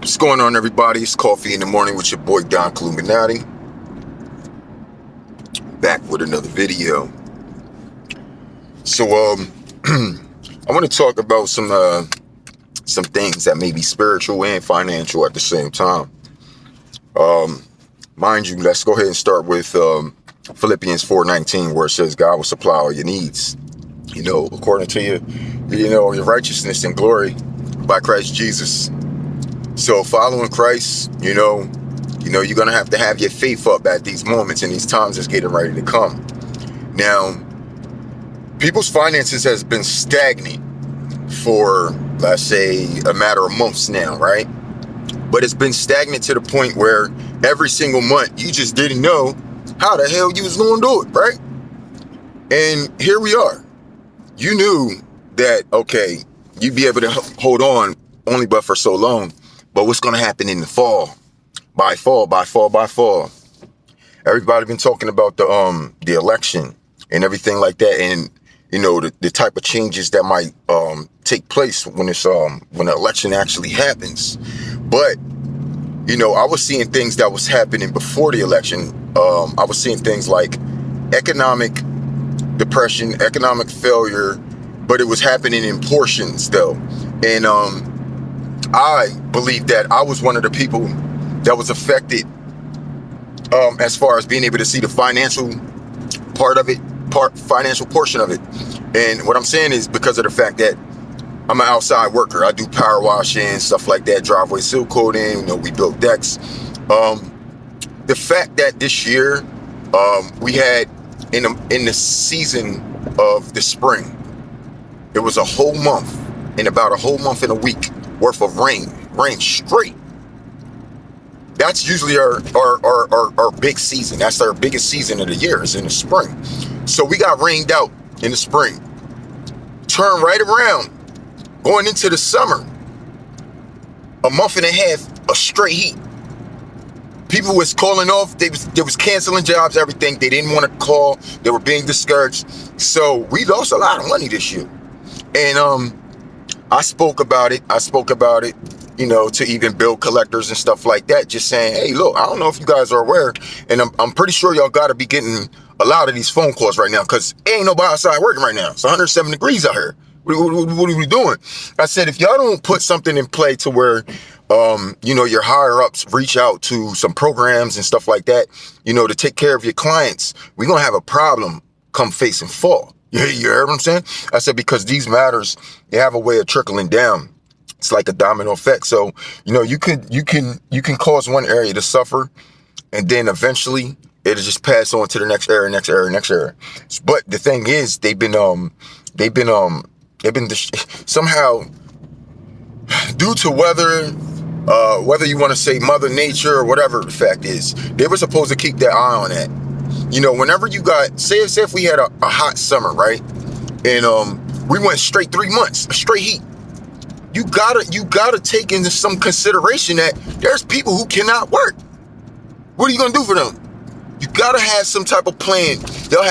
What's going on, everybody? It's Coffee in the Morning with your boy Don Columinati. Back with another video. So I want to talk about some things that may be spiritual and financial at the same time. Mind you, let's go ahead and start with Philippians 4:19, where it says God will supply all your needs, according to your righteousness and glory by Christ Jesus. So following Christ, you're going to have your faith up at these moments and these times that's getting ready to come. Now, people's finances has been stagnant for, let's say, a matter of months now, right? But it's been stagnant to the point where every single month you just didn't know how the hell you was going to do it, right? And here we are. You knew that, okay, you'd be able to hold on only but for so long. But what's going to happen in the fall? By fall. Everybody been talking about the election and everything like that, and the type of changes that might take place when the election actually happens. But I was seeing things that was happening before the election. I was seeing things like economic depression, economic failure, but it was happening in portions though, and I believe that I was one of the people that was affected as far as being able to see the financial financial portion of it. And what I'm saying is because of the fact that I'm an outside worker. I do power washing, stuff like that, driveway seal coating, we build decks. The fact that this year we had in the season of the spring, it was a whole month and about a whole month and a week worth of rain straight. That's usually our big season. That's our biggest season of the year, is in the spring. So we got rained out in the spring. Turn right around, going into the summer, a month and a half of straight heat. People was calling off. They was canceling jobs, everything. They didn't want to call. They were being discouraged. So we lost a lot of money this year. And I spoke about it, to even bill collectors and stuff like that, just saying, hey, look, I don't know if you guys are aware, and I'm pretty sure y'all got to be getting a lot of these phone calls right now, because ain't nobody outside working right now. It's 107 degrees out here. What are we doing? I said, if y'all don't put something in play to where, your higher ups reach out to some programs and stuff like that, to take care of your clients, we're going to have a problem come face and fall. You hear what I'm saying? I said, because these matters, they have a way of trickling down. It's like a domino effect. So, you can cause one area to suffer, and then eventually it'll just pass on to the next area. But the thing is, they've been somehow, due to whether you want to say Mother Nature or whatever the fact is, they were supposed to keep their eye on that. Whenever you got, say if we had a hot summer, right? And we went straight 3 months, straight heat. You gotta take into some consideration that there's people who cannot work. What are you gonna do for them? You gotta have some type of plan. Y'all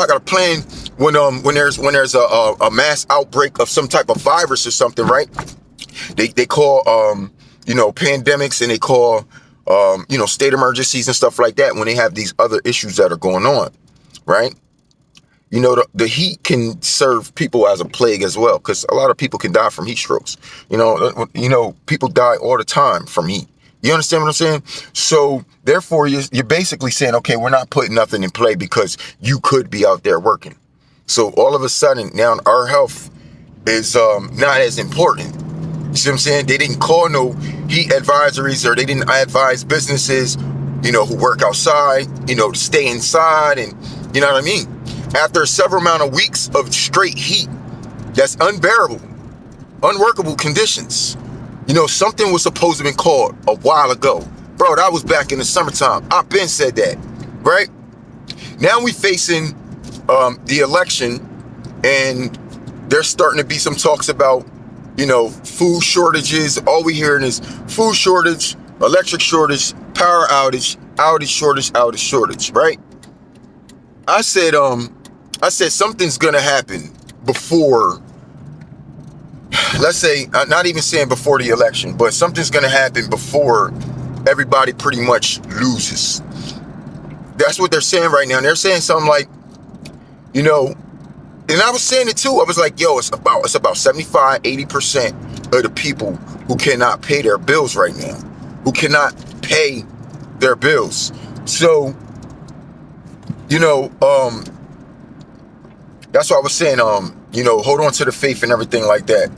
got a plan when there's a mass outbreak of some type of virus or something, right? They call pandemics, and they call state emergencies and stuff like that when they have these other issues that are going on, right? The heat can serve people as a plague as well, because a lot of people can die from heat strokes. People die all the time from heat. You understand what I'm saying? So therefore, you're basically saying, okay, we're not putting nothing in play because you could be out there working. So all of a sudden, now our health is not as important. You see what I'm saying? They didn't call no heat advisories, or they didn't advise businesses, who work outside, to stay inside, and you know what I mean? After several amount of weeks of straight heat, that's unbearable, unworkable conditions. Something was supposed to have been called a while ago. Bro, that was back in the summertime. I've been said that, right? Now we facing the election, and there's starting to be some talks about, food shortages. All we hearing is food shortage, electric shortage, power outage, shortage, right? I said something's gonna happen before let's say, not even saying before the election, but something's going to happen before everybody pretty much loses. That's what they're saying right now. And they're saying something like, you know, and I was saying it too. I was like, yo, it's about 75, 80% of the people who cannot pay their bills right now, who cannot pay their bills. So, you know, that's what I was saying. You know, hold on to the faith and everything like that.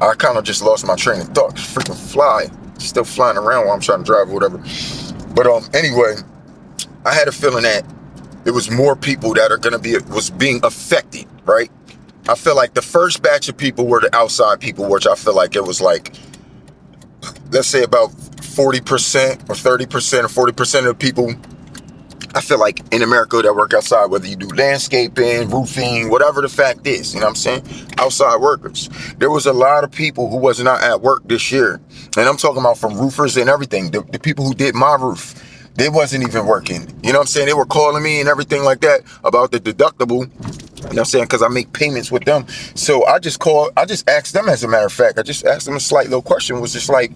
I kind of just lost my train of thought. Freaking fly, still flying around while I'm trying to drive or whatever. But anyway, I had a feeling that it was more people that are gonna was being affected, right? I feel like the first batch of people were the outside people, which I feel like it was like, let's say about 40% or 30% or 40% of the people, I feel like in America that work outside, whether you do landscaping, roofing, whatever the fact is, you know what I'm saying? Outside workers. There was a lot of people who was not at work this year. And I'm talking about from roofers and everything. The people who did my roof, they wasn't even working. You know what I'm saying? They were calling me and everything like that about the deductible. You know what I'm saying? Because I make payments with them. So I just asked them, as a matter of fact. I just asked them a slight little question. It was just like,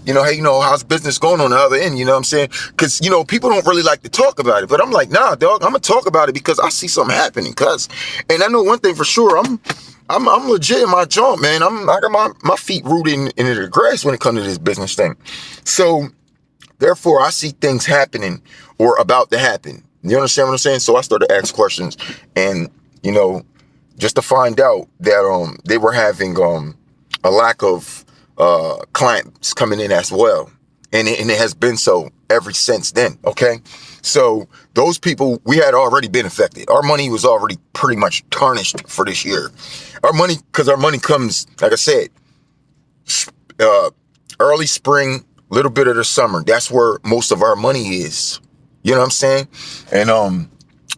you know, hey, you know, how's business going on the other end? You know what I'm saying? Because, you know, people don't really like to talk about it. But I'm like, nah, dog, I'm going to talk about it because I see something happening. And I know one thing for sure. I'm legit in my joint, man. I got my feet rooted in the grass when it comes to this business thing. So, therefore, I see things happening or about to happen. You understand what I'm saying? So I started to ask questions, and, you know, just to find out that they were having a lack of clients coming in as well. And it has been so ever since then, okay? So those people, we had already been affected. Our money was already pretty much tarnished for this year. Because our money comes, like I said, early spring, little bit of the summer. That's where most of our money is. You know what I'm saying? And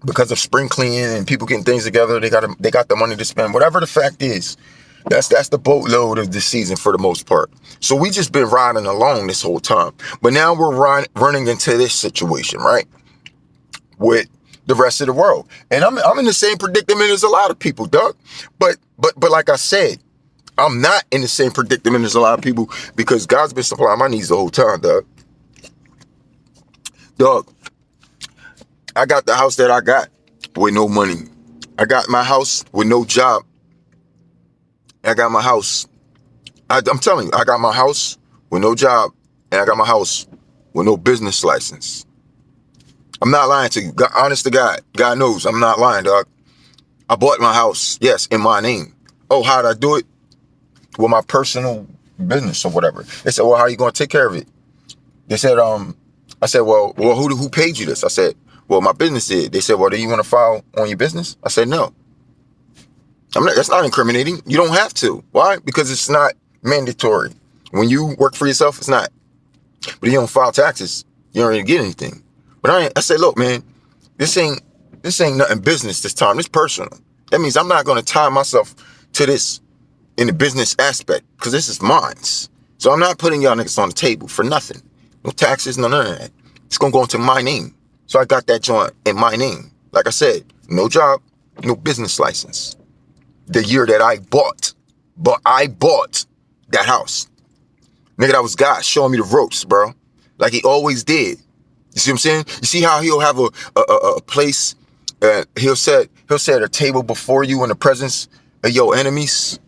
because of spring cleaning and people getting things together, they got the money to spend. Whatever the fact is, that's the boatload of the season for the most part. So we just been riding along this whole time. But now we're running into this situation, right? With the rest of the world. And I'm in the same predicament as a lot of people, Doug. But like I said, I'm not in the same predicament as a lot of people because God's been supplying my needs the whole time, Doug. Doug, I got the house that I got with no money. I got my house with no job. I got my house. I'm telling you, I got my house with no job, and I got my house with no business license. I'm not lying to you. God, honest to God. God knows I'm not lying, dog. I bought my house, yes, in my name. Oh, how did I do it? With my personal business or whatever. They said, well, how are you going to take care of it? They said, I said, well, who paid you this? I said, well, my business did. They said, well, do you want to file on your business? I said, no. That's not incriminating. You don't have to. Why? Because it's not mandatory. When you work for yourself, it's not. But you don't file taxes, you don't really get anything. But I said, look, man, this ain't nothing business this time. It's personal. That means I'm not going to tie myself to this in the business aspect because this is mine. So I'm not putting y'all niggas on the table for nothing. No taxes, none of that. It's going to go into my name. So I got that joint in my name. Like I said, no job, no business license. The year that I bought that house. Nigga, that was God showing me the ropes, bro. Like he always did. You see what I'm saying? You see how he'll have a place, he'll set a table before you in the presence of your enemies.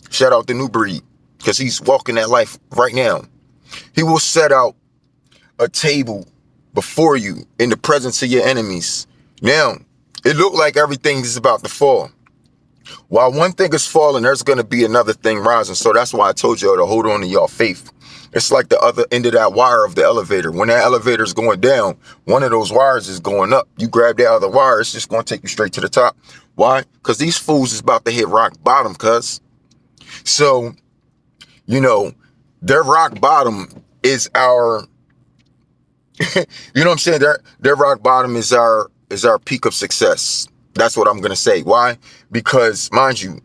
Shout out the New Breed, because he's walking that life right now. He will set out a table before you in the presence of your enemies. Now, it looked like everything is about to fall. While one thing is falling, there's going to be another thing rising. So that's why I told y'all to hold on to y'all faith. It's like the other end of that wire of the elevator. When that elevator is going down, one of those wires is going up. You grab that other wire, it's just going to take you straight to the top. Why? Because these fools is about to hit rock bottom, cuz. So, you know, their rock bottom is our, you know what I'm saying? Their rock bottom is our peak of success. That's what I'm going to say. Why? Because, mind you,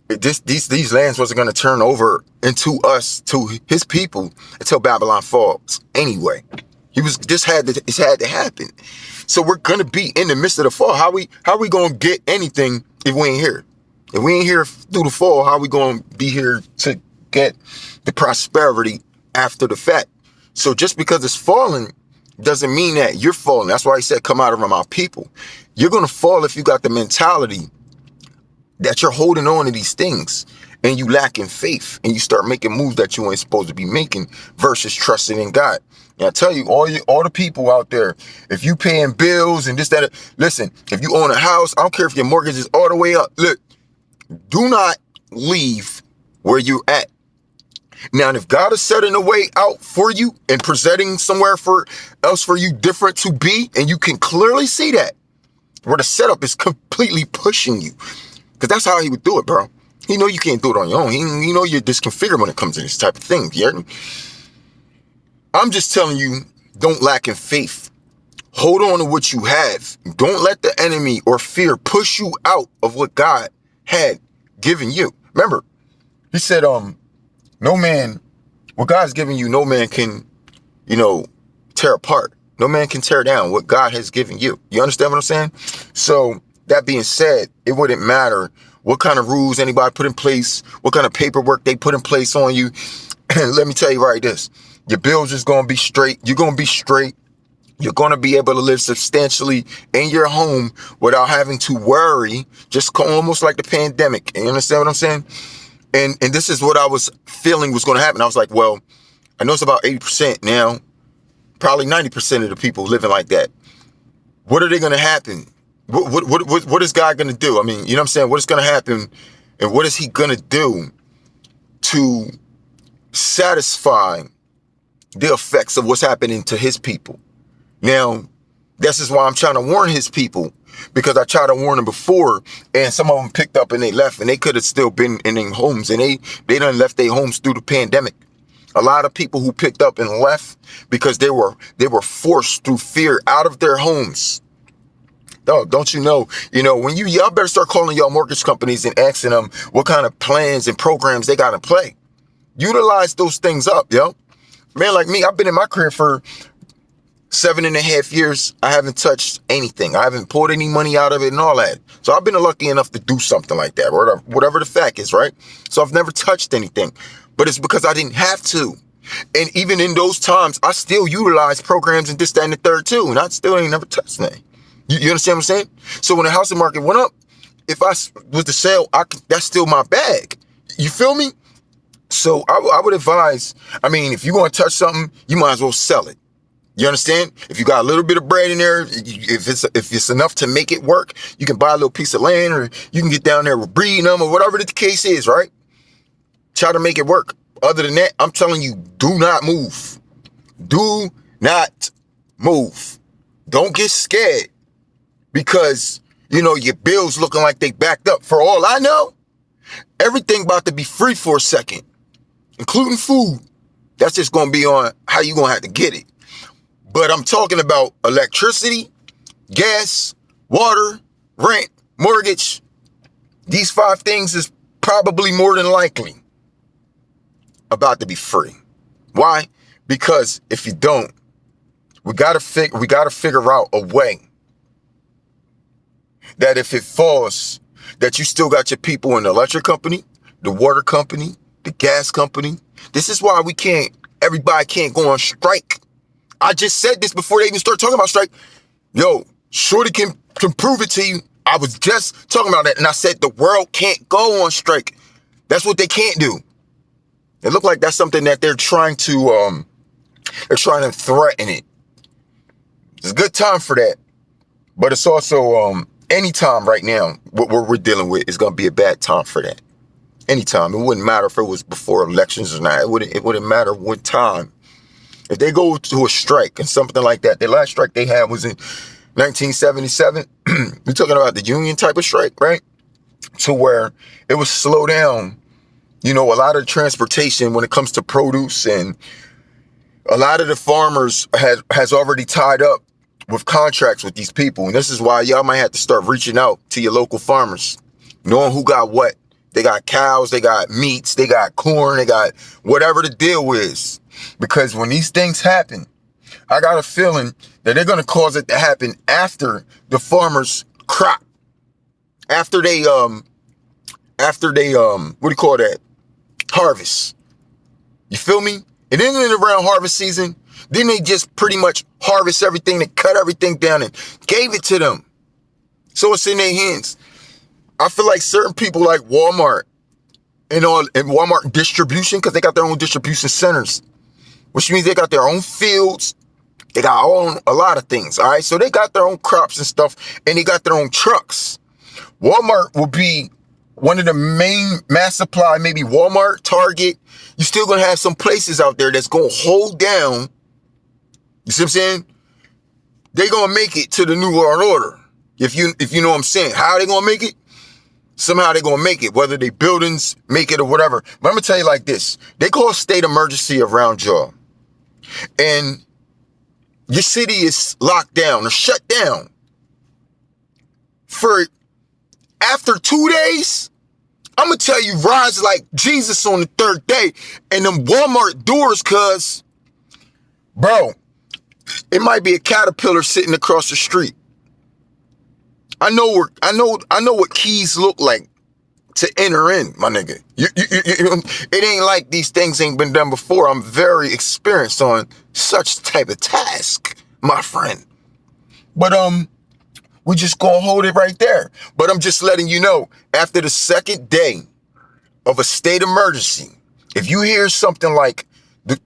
these lands wasn't going to turn over into us, to his people, until Babylon falls. Anyway, it had to happen. So we're going to be in the midst of the fall. How we going to get anything if we ain't here? If we ain't here through the fall, how we going to be here to get the prosperity after the fact? So just because it's falling doesn't mean that you're falling. That's why he said, come out of my people. You're going to fall if you got the mentality that you're holding on to these things and you lack in faith and you start making moves that you ain't supposed to be making versus trusting in God. And I tell you, all the people out there, if you paying bills and this, that, listen, if you own a house, I don't care if your mortgage is all the way up. Look, do not leave where you're at. Now, if God is setting a way out for you and presenting somewhere else for you different to be, and you can clearly see that, where the setup is completely pushing you, because that's how he would do it, bro. He know you can't do it on your own. He know you're disconfigured when it comes to this type of thing. You hear me? I'm just telling you, don't lack in faith. Hold on to what you have. Don't let the enemy or fear push you out of what God had given you. Remember, he said, no man, what God's given you, no man can, tear apart. No man can tear down what God has given you. You understand what I'm saying? So that being said, it wouldn't matter what kind of rules anybody put in place, what kind of paperwork they put in place on you. And let me tell you right this, your bills is going to be straight. You're going to be straight. You're going to be able to live substantially in your home without having to worry, just almost like the pandemic. You understand what I'm saying? And this is what I was feeling was going to happen. I was like, well, I know it's about 80% now, probably 90% of the people living like that. What are they going to happen? What is God going to do? I mean, you know what I'm saying? What is going to happen? And what is he going to do to satisfy the effects of what's happening to his people? Now, this is why I'm trying to warn his people, because I tried to warn them before and some of them picked up and they left, and they could have still been in their homes, and they done left their homes through the pandemic. A lot of people who picked up and left because they were forced through fear out of their homes. Dog, don't you know, when y'all better start calling y'all mortgage companies and asking them what kind of plans and programs they got in play. Utilize those things up, yo. Man, like me, I've been in my career for 7.5 years. I haven't touched anything. I haven't pulled any money out of it and all that. So I've been lucky enough to do something like that, or whatever the fact is, right? So I've never touched anything, but it's because I didn't have to. And even in those times, I still utilize programs and this, that, and the third too. And I still ain't never touched anything. You understand what I'm saying? So when the housing market went up, if I was to sell, that's still my bag. You feel me? So I would advise, if you're going to touch something, you might as well sell it. You understand? If you got a little bit of bread in there, if it's enough to make it work, you can buy a little piece of land, or you can get down there with breeding them, or whatever the case is, right? Try to make it work. Other than that, I'm telling you, do not move. Do not move. Don't get scared because, your bills looking like they backed up. For all I know, everything about to be free for a second, including food. That's just going to be on how you going to have to get it. But I'm talking about electricity, gas, water, rent, mortgage. These 5 things is probably more than likely about to be free. Why? Because if you don't, we gotta figure out a way that if it falls, that you still got your people in the electric company, the water company, the gas company. This is why everybody can't go on strike. I just said this before they even start talking about strike. Yo, Shorty can prove it to you. I was just talking about that, and I said the world can't go on strike. That's what they can't do. It looked like that's something that they're trying to threaten it. It's a good time for that, but it's also any time right now, what we're dealing with is going to be a bad time for that. Anytime. It wouldn't matter if it was before elections or not. It wouldn't matter what time. If they go to a strike and something like that, the last strike they had was in 1977. We're talking about the union type of strike, right? To where it would slow down, a lot of transportation when it comes to produce, and a lot of the farmers has already tied up with contracts with these people. And this is why y'all might have to start reaching out to your local farmers, knowing who got what. They got cows, they got meats, they got corn, they got whatever the deal is. Because when these things happen, I got a feeling that they're going to cause it to happen after the farmers crop. After they after they, what do you call that? Harvest. You feel me? And then around harvest season, then they just pretty much harvest everything and cut everything down and gave it to them. So it's in their hands. I feel like certain people like Walmart and Walmart distribution, because they got their own distribution centers, which means they got their own fields. They got a lot of things, all right? So they got their own crops and stuff, and they got their own trucks. Walmart will be one of the main mass supply, maybe Walmart, Target. You're still going to have some places out there that's going to hold down. You see what I'm saying? They're going to make it to the New World Order. If you know what I'm saying. How are they going to make it? Somehow they're going to make it, whether they buildings make it or whatever. But I'm going to tell you like this. They call a state emergency around y'all. And your city is locked down or shut down for after 2 days. I'm going to tell you, rise like Jesus on the third day. And them Walmart doors, cuz, bro, it might be a caterpillar sitting across the street. I know what keys look like to enter in, my nigga. It ain't like these things ain't been done before. I'm very experienced on such type of task, my friend. But we just gonna hold it right there. But I'm just letting you know, after the second day of a state emergency, if you hear something like the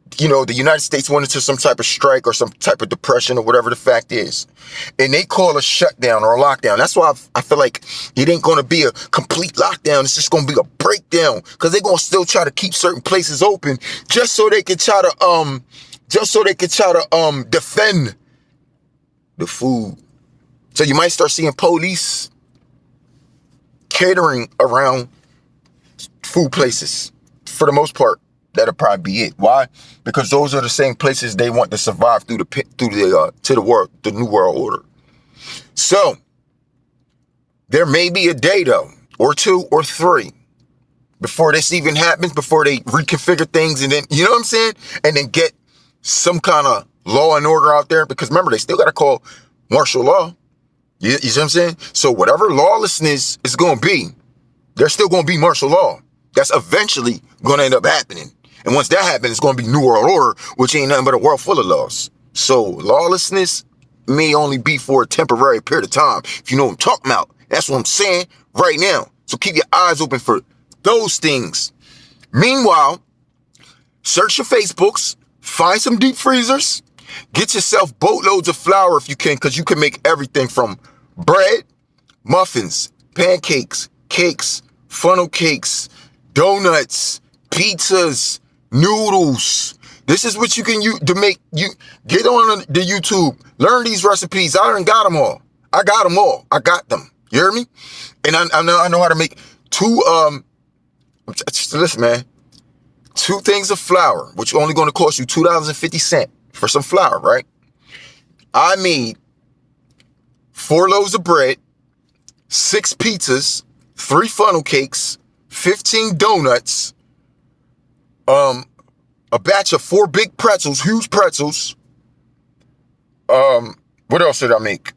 United States went into some type of strike or some type of depression or whatever the fact is, and they call a shutdown or a lockdown. That's why I feel like it ain't going to be a complete lockdown. It's just going to be a breakdown, because they're going to still try to keep certain places open just so they can try to defend the food. So you might start seeing police catering around food places for the most part. That'll probably be it. Why? Because those are the same places they want to survive to the New World Order. So there may be a day though, or 2 or 3, before this even happens, before they reconfigure things, and then, you know what I'm saying? And then get some kind of law and order out there, because remember, they still got to call martial law. You see what I'm saying? So whatever lawlessness is going to be, there's still going to be martial law. That's eventually going to end up happening. And once that happens, it's going to be New World Order, which ain't nothing but a world full of laws. So lawlessness may only be for a temporary period of time. If you know what I'm talking about, that's what I'm saying right now. So keep your eyes open for those things. Meanwhile, search your Facebooks, find some deep freezers, get yourself boatloads of flour if you can, because you can make everything from bread, muffins, pancakes, cakes, funnel cakes, donuts, pizzas, noodles. This is what you can use to make. You get on the YouTube, learn these recipes. I done got them all. I got them all. I got them. You hear me? And I know how to make 2. Listen, man. 2 things of flour, which are only going to cost you $2.50 for some flour, right? I made 4 loaves of bread, 6 pizzas, 3 funnel cakes, 15 donuts, a batch of 4 big pretzels, huge pretzels. What else did I make?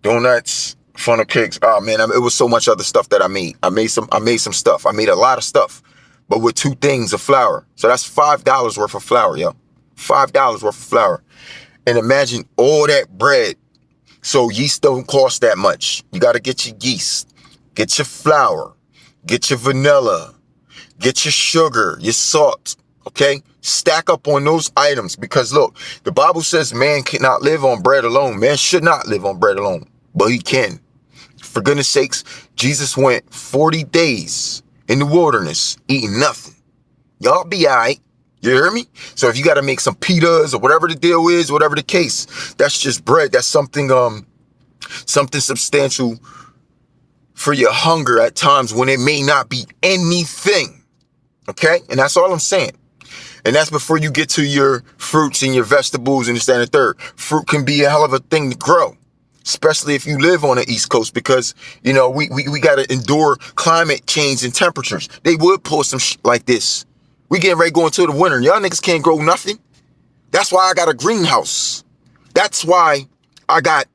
Donuts, funnel cakes. Oh man, it was so much other stuff that I made. I made some stuff. I made a lot of stuff, but with 2 things of flour. So that's $5 worth of flour, yo. $5 worth of flour. And imagine all that bread. So yeast don't cost that much. You got to get your yeast, get your flour, get your vanilla, get your sugar, your salt, okay? Stack up on those items, because look, the Bible says man cannot live on bread alone. Man should not live on bread alone, but he can. For goodness sakes, Jesus went 40 days in the wilderness eating nothing. Y'all be all right. You hear me? So if you got to make some pitas or whatever the deal is, whatever the case, that's just bread. That's something substantial for your hunger at times when it may not be anything. Okay? And that's all I'm saying. And that's before you get to your fruits and your vegetables and this, that, and the third. Fruit can be a hell of a thing to grow, especially if you live on the East Coast, because, you know, we got to endure climate change and temperatures. They would pull some like this. We getting ready to go into the winter. Y'all niggas can't grow nothing. That's why I got a greenhouse. That's why I got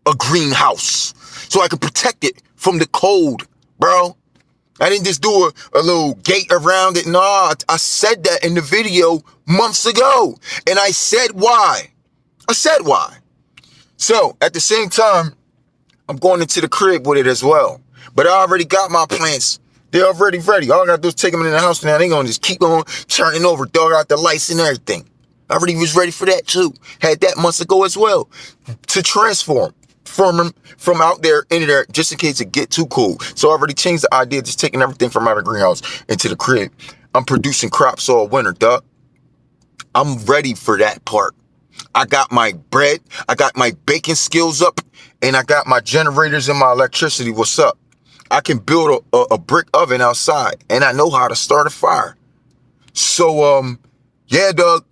a greenhouse. So I can protect it from the cold, bro. I didn't just do a little gate around it. Nah, I said that in the video months ago. And I said why. I said why. So at the same time, I'm going into the crib with it as well. But I already got my plants. They're already ready. All I got to do is take them in the house now. They going to just keep on turning over, dog out the lights and everything. I already was ready for that too. Had that months ago as well. To transform from out there into there, just in case it get too cold. So I already changed the idea, just taking everything from out of the greenhouse into the crib. I'm producing crops all winter, dog. I'm ready for that part. I got my bread, I got my baking skills up, and I got my generators and my electricity. What's up? I can build a brick oven outside, and I know how to start a fire. So, yeah, dog.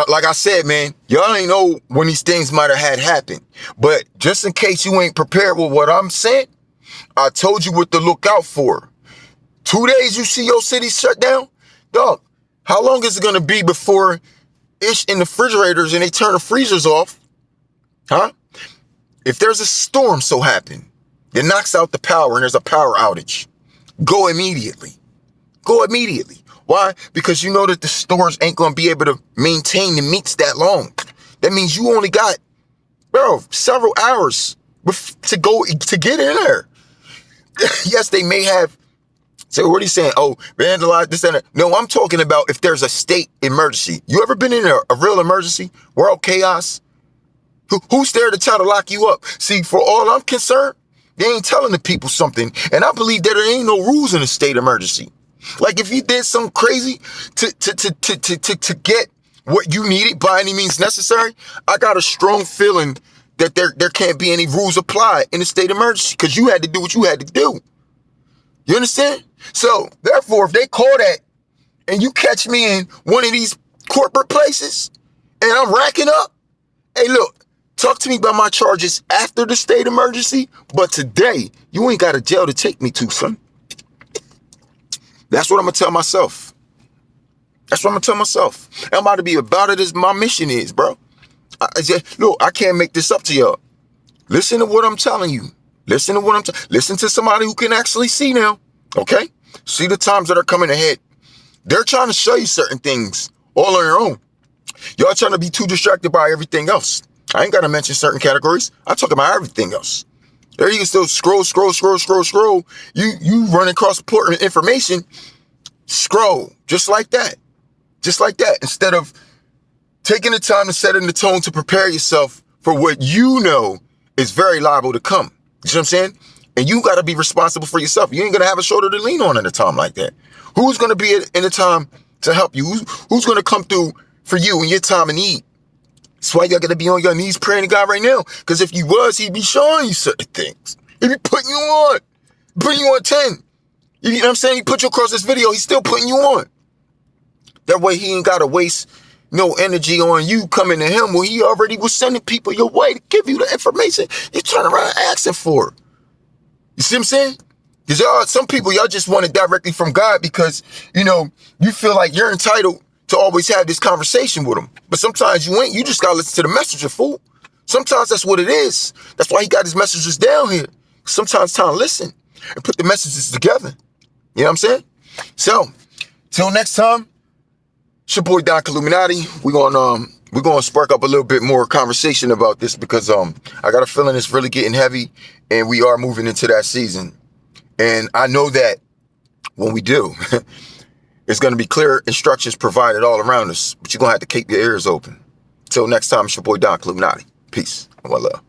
Like I said, man, y'all ain't know when these things might have had happened. But just in case you ain't prepared with what I'm saying, I told you what to look out for. 2 days you see your city shut down? Dog, how long is it going to be before it's in the refrigerators and they turn the freezers off? Huh? If there's a storm so happen that knocks out the power and there's a power outage, go immediately. Go immediately. Why? Because you know that the stores ain't going to be able to maintain the meats that long. That means you only got, bro, several hours to go to get in there. Yes, they may have. So what are you saying? Oh, vandalize this and that. No, I'm talking about if there's a state emergency. You ever been in a real emergency? World chaos? Who's there to try to lock you up? See, for all I'm concerned, they ain't telling the people something. And I believe that there ain't no rules in a state emergency. Like if you did something crazy to get what you needed by any means necessary, I got a strong feeling that there can't be any rules applied in a state emergency because you had to do what you had to do. You understand? So therefore, if they call that and you catch me in one of these corporate places and I'm racking up, hey, look, talk to me about my charges after the state emergency. But today, you ain't got a jail to take me to, son. That's what I'm going to tell myself. That's what I'm going to tell myself. I'm about to be about it as my mission is, bro. Look, I can't make this up to y'all. Listen to what I'm telling you. Listen to somebody who can actually see now. Okay? See the times that are coming ahead. They're trying to show you certain things all on their own. Y'all trying to be too distracted by everything else. I ain't got to mention certain categories. I'm talking about everything else. There you can still scroll. You run across important information. Scroll. Just like that. Just like that. Instead of taking the time to set in the tone to prepare yourself for what you know is very liable to come. You see what I'm saying? And you got to be responsible for yourself. You ain't going to have a shoulder to lean on at a time like that. Who's going to be in a time to help you? Who's going to come through for you in your time of need? That's why y'all got to be on your knees praying to God right now. Because if you was, he'd be showing you certain things. He'd be putting you on. Putting you on 10. You know what I'm saying? He put you across this video. He's still putting you on. That way he ain't got to waste no energy on you coming to him when he already was sending people your way to give you the information. You turn around asking for it. You see what I'm saying? Because y'all, some people, y'all just want it directly from God because, you know, you feel like you're entitled to always have this conversation with him. But sometimes you ain't. You just got to listen to the messenger, fool. Sometimes that's what it is. That's why he got his messages down here. Sometimes it's time to listen and put the messages together. You know what I'm saying? So, till next time, it's your boy Don Illuminati. We're gonna spark up a little bit more conversation about this because I got a feeling it's really getting heavy and we are moving into that season. And I know that when we do, it's going to be clear instructions provided all around us, but you're going to have to keep your ears open. Till next time, it's your boy Don Illuminati. Peace and one love.